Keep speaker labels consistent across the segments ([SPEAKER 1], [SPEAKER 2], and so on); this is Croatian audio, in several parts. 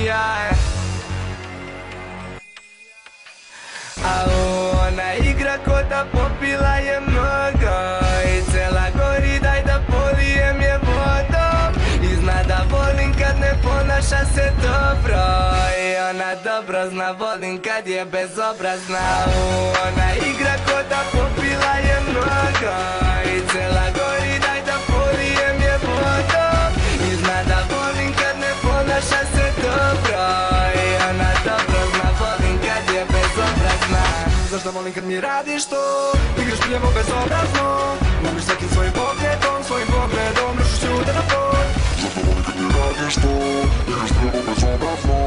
[SPEAKER 1] ja. A ona igra ko da popila je mnogo i cela gori, daj da polijem je vodom. I zna da volim kad ne ponaša se dobro i ona dobro zna, volim kad je bezobrazna. Ona igra ko da popila je mnogo i cela gori, daj da polijem je vodom. I zna da volim kad ne ponaša se dobro i ona dobro zna, volim kad je bezobrazna.
[SPEAKER 2] Zašto volim kad mi radiš to? Igraš pljevo bezobrazno. Lomiš svakim svojim pogledom rušiš ljude na pod. Zašto volim kad mi radiš to? Igraš pljevo bezobrazno.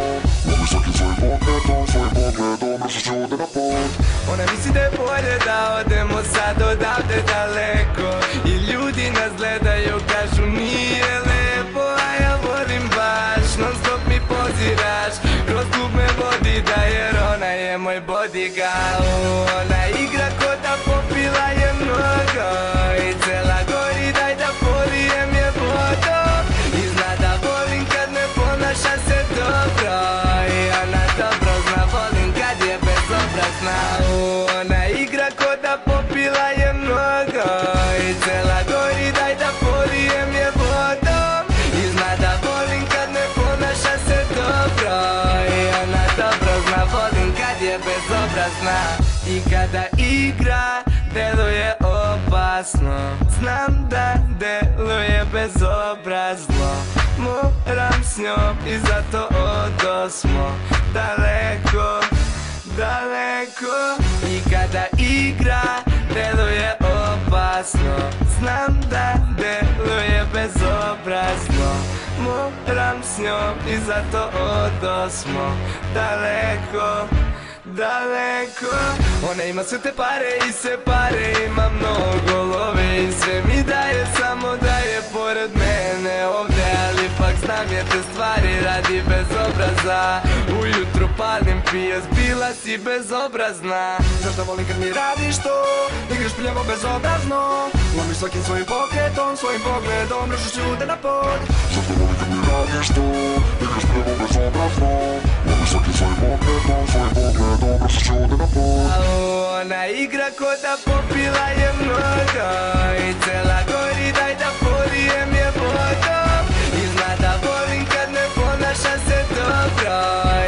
[SPEAKER 2] Lomiš svakim svojim pogledom rušiš ljude na pod.
[SPEAKER 1] Ona misli da je bolje da odemo sad odavde daleko i ljudi nas gledaju, kažu nije lepo, a ja volim baš. Non stop mi poziraš, kroz klub me vodi da, jer ona je moj bodyguard. Ona igra ko da popila je mnogo i cela gori, daj da polijem je vodom. I zna da volim kad ne ponaša se dobro i ona dobro zna, volim kad je bezobrazna. Ona igra ko da popila je mnogo i cela gori, daj da polijem je vodom. I zna da volim kad ne ponaša se dobro i ona dobro zna, volim kad je bezobrazna. I kada igra deluje opasno, znam da deluje bezobrazno. Moram s njom i zato odosmo daleko, daleko. I kada igra deluje opasno, znam da deluje bezobrazno. Moram s njom i zato odosmo daleko, daleko. Ona ima sve te pare i sve pare ima mnogo love i sve mi daje, samo daje pored mene ovdje. Ali pak znam je te stvari, radi bezobraza. Ujutru palim pijes, bila si bezobrazna.
[SPEAKER 2] Zašto volim kad mi radiš to? Igraš pljevo bezobrazno. Lomiš svakim svojim pogledom rušiš ljude na pod. Zašto volim kad mi radiš to? Igraš pljevo bezobrazno. Lomiš svakim svojim pogledom rušiš ljude na pod.
[SPEAKER 1] A ona igra ko da popila je mnogo i cela gori, daj da polijem je vodom. I zna da volim kad ne ponaša se dobro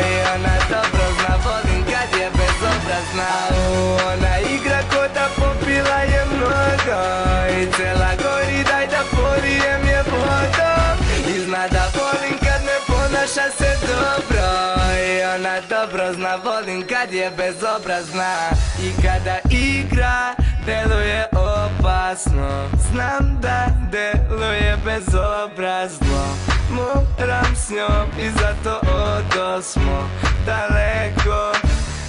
[SPEAKER 1] i ona dobro zna, volim kad je bezobrazna. Ona igra ko da popila je mnogo i cela gori, daj da polijem je vodom. I zna da volim kad ne ponaša se dobro i ona dobro zna, volim kad je bezobrazna. I kada igra deluje opasno, znam da deluje bezobrazno. Moram s njom i zato odosmo daleko,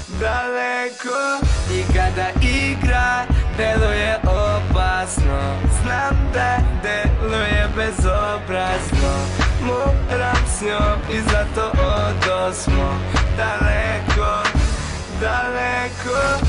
[SPEAKER 1] daleko. I kada igra deluje opasno, znam da deluje bezobrazno. Moram s njom i zato odosmo daleko, daleko.